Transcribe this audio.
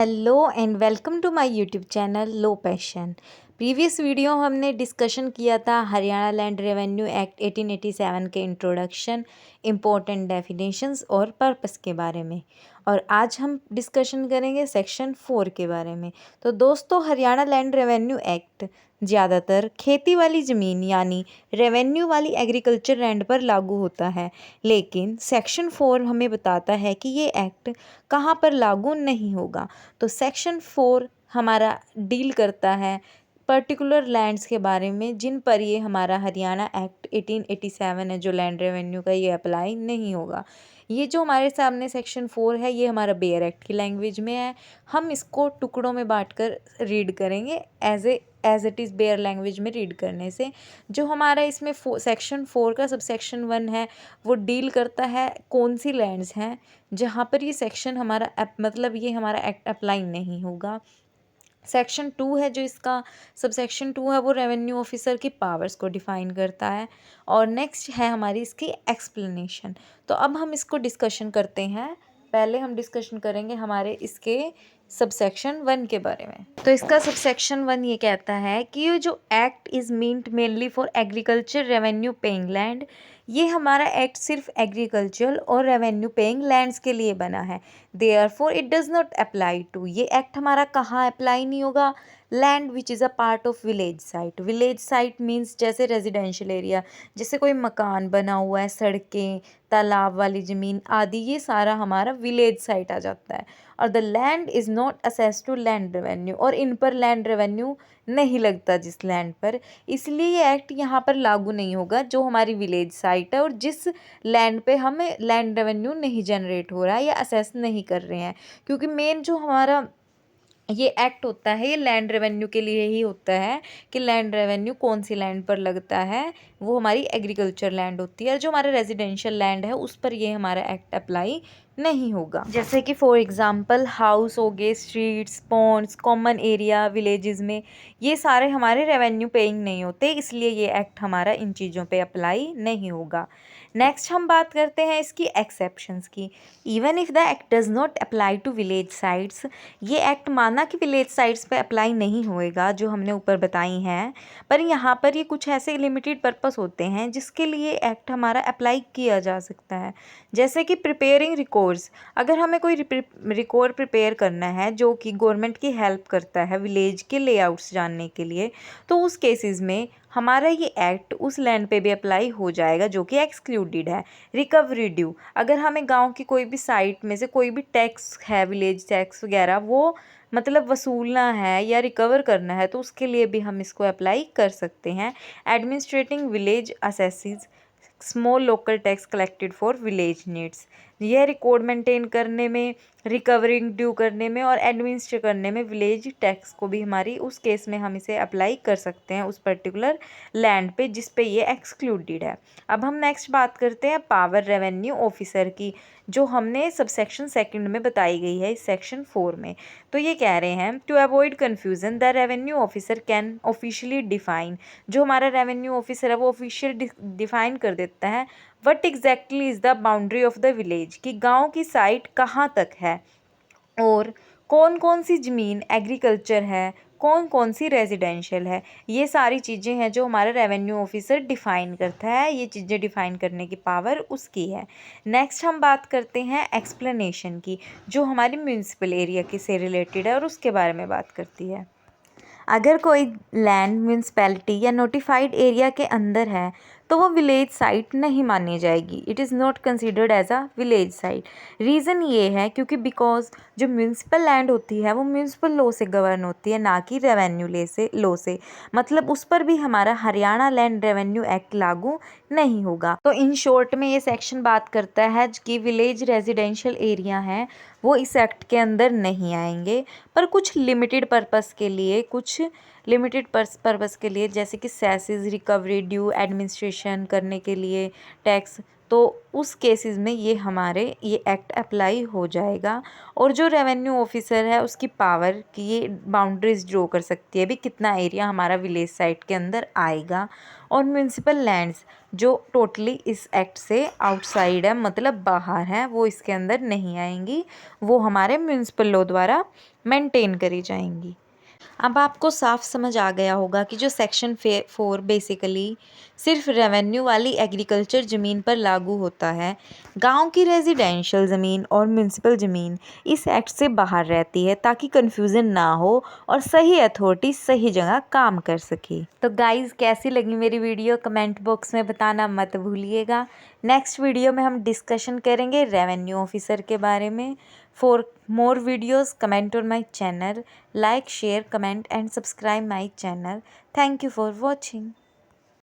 Hello and welcome to my YouTube channel law passion. Previous video हमने discussion किया था Haryana land revenue act 1887 के introduction, important definitions और purpose के बारे में। और आज हम डिस्कशन करेंगे सेक्शन 4 के बारे में। तो दोस्तों, हरियाणा लैंड रेवेन्यू एक्ट ज़्यादातर खेती वाली ज़मीन यानी रेवेन्यू वाली एग्रीकल्चर लैंड पर लागू होता है, लेकिन सेक्शन 4 हमें बताता है कि ये एक्ट कहाँ पर लागू नहीं होगा। तो सेक्शन 4 हमारा डील करता है पर्टिकुलर लैंड्स के बारे में जिन पर ये हमारा हरियाणा एक्ट 1887 है जो लैंड रेवेन्यू का, ये अप्लाई नहीं होगा। ये जो हमारे सामने सेक्शन 4 है ये हमारा बेयर एक्ट की लैंग्वेज में है। हम इसको टुकड़ों में बांटकर रीड करेंगे as it is bare language में रीड करने से। जो हमारा इसमें सेक्शन 4 का सब सेक्शन 1 है वो डील करता है कौन सी लैंड्स हैं जहाँ पर ये सेक्शन हमारा मतलब ये हमारा एक्ट अप्लाई नहीं होगा। सेक्शन 2 है जो इसका सब सेक्शन 2 है वो रेवेन्यू ऑफिसर की पावर्स को डिफाइन करता है। और नेक्स्ट है हमारी इसकी एक्सप्लेनेशन। तो अब हम इसको डिस्कशन करते हैं। पहले हम डिस्कशन करेंगे हमारे इसके सब सेक्शन 1 के बारे में। तो इसका सब सेक्शन 1 ये कहता है कि ये जो act is meant mainly for agriculture revenue paying land, ये हमारा एक्ट सिर्फ एग्रीकल्चर और रेवेन्यू पेइंग लैंड्स के लिए बना है। Therefore it does not apply to, ये एक्ट हमारा कहाँ अप्लाई नहीं होगा? Land which is a part of village site. Village site means जैसे रेजिडेंशियल एरिया, जैसे कोई मकान बना हुआ है, सड़कें, तालाब वाली ज़मीन आदि, ये सारा हमारा विलेज साइट आ जाता है। और the land is not assessed to land revenue, और इन पर लैंड रेवेन्यू नहीं लगता जिस लैंड पर, इसलिए ये एक्ट यहाँ पर लागू नहीं होगा जो हमारी विलेज साइट है और जिस लैंड पे हमें लैंड रेवेन्यू नहीं जनरेट हो रहा है या असेस नहीं कर रहे हैं। क्योंकि मेन जो हमारा ये एक्ट होता है ये लैंड रेवेन्यू के लिए ही होता है कि लैंड रेवेन्यू कौन सी लैंड पर लगता है, वो हमारी एग्रीकल्चर लैंड होती है। जो हमारा रेजिडेंशियल लैंड है उस पर ये हमारा एक्ट अप्लाई नहीं होगा। जैसे कि फॉर एग्जांपल हाउस हो गए, streets, ponds, common area villages में, ये सारे हमारे रेवेन्यू पेइंग नहीं होते, इसलिए ये एक्ट हमारा इन चीज़ों पे अप्लाई नहीं होगा। नेक्स्ट हम बात करते हैं इसकी एक्सेप्शंस की। Even if the act does not apply to village sites, ये एक्ट माना कि विलेज साइट्स पे अप्लाई नहीं होएगा जो हमने ऊपर बताई हैं, पर यहाँ पर ये कुछ ऐसे लिमिटेड पर्पस होते हैं जिसके लिए एक्ट हमारा अप्लाई किया जा सकता है। जैसे कि प्रिपेयरिंग रिकॉर्ड्स, अगर हमें कोई रिकॉर्ड प्रिपेयर करना है जो कि गवर्नमेंट की हेल्प करता है विलेज के लेआउट्स जानने के लिए, तो उस केसेस में हमारा ये एक्ट उस लैंड पे भी अप्लाई हो जाएगा जो कि एक्सक्लूडेड है। रिकवरी ड्यू, अगर हमें गांव की कोई भी साइट में से कोई भी टैक्स है, विलेज टैक्स वगैरह, वो मतलब वसूलना है या रिकवर करना है, तो उसके लिए भी हम इसको अप्लाई कर सकते हैं। Administrating village assessees small local tax collected for village needs, यह रिकॉर्ड मेंटेन करने में, रिकवरिंग ड्यू करने में और एडमिनिस्ट्रेट करने में विलेज टैक्स को भी हमारी उस केस में हम इसे अप्लाई कर सकते हैं उस पर्टिकुलर लैंड पे जिस पे ये एक्सक्लूडेड है। अब हम नेक्स्ट बात करते हैं पावर रेवेन्यू ऑफिसर की, जो हमने सबसेक्शन सेकंड में बताई गई है इस सेक्शन 4 में। तो ये कह रहे हैं to avoid confusion the revenue officer can officially define, जो हमारा रेवेन्यू ऑफिसर है वो ऑफिशियल डिफाइन कर देता है what exactly is the boundary of the village, कि गांव की साइट कहाँ तक है और कौन कौन सी ज़मीन एग्रीकल्चर है, कौन कौन सी रेजिडेंशियल है। ये सारी चीज़ें हैं जो हमारा रेवेन्यू ऑफिसर डिफ़ाइन करता है, ये चीज़ें डिफ़ाइन करने की पावर उसकी है। नेक्स्ट हम बात करते हैं एक्सप्लेनेशन की, जो हमारी म्यूनिसिपल एरिया के से रिलेटेड है और उसके बारे में बात करती है। अगर कोई लैंड म्यूनिसिपैलिटी या नोटिफाइड एरिया के अंदर है तो वो विलेज साइट नहीं मानी जाएगी। It is not considered as a village site. Reason ये है क्योंकि बिकॉज जो म्यूनिसिपल लैंड होती है वो म्यूनिसिपल लॉ से गवर्न होती है, ना कि रेवेन्यू लॉ से। मतलब उस पर भी हमारा हरियाणा लैंड रेवेन्यू एक्ट लागू नहीं होगा। तो इन शॉर्ट में ये सेक्शन बात करता है कि विलेज रेजिडेंशियल एरिया हैं वो इस एक्ट के अंदर नहीं आएंगे, पर कुछ लिमिटेड पर्पस के लिए, जैसे कि सेसेस, रिकवरी ड्यू, एडमिनिस्ट्रेशन करने के लिए टैक्स, तो उस केसेस में ये एक्ट अप्लाई हो जाएगा। और जो रेवेन्यू ऑफिसर है उसकी पावर कि ये बाउंड्रीज ड्रॉ कर सकती है भी कितना एरिया हमारा विलेज साइट के अंदर आएगा। और म्यूनिसिपल लैंड्स जो टोटली इस एक्ट से आउटसाइड है, मतलब बाहर हैं, वो इसके अंदर नहीं आएंगी, वो हमारे म्यूनिसिपल लॉ द्वारा मेंटेन करी जाएंगी। अब आपको साफ समझ आ गया होगा कि जो सेक्शन 4 बेसिकली सिर्फ रेवेन्यू वाली एग्रीकल्चर ज़मीन पर लागू होता है। गांव की रेजिडेंशियल ज़मीन और म्यूनसिपल ज़मीन इस एक्ट से बाहर रहती है ताकि कंफ्यूजन ना हो और सही अथॉरिटी सही जगह काम कर सके। तो गाइज़, कैसी लगी मेरी वीडियो कमेंट बॉक्स में बताना मत भूलिएगा। नेक्स्ट वीडियो में हम डिस्कशन करेंगे रेवेन्यू ऑफिसर के बारे में। For more videos, comment on my channel, like, share, comment and subscribe my channel. Thank you for watching.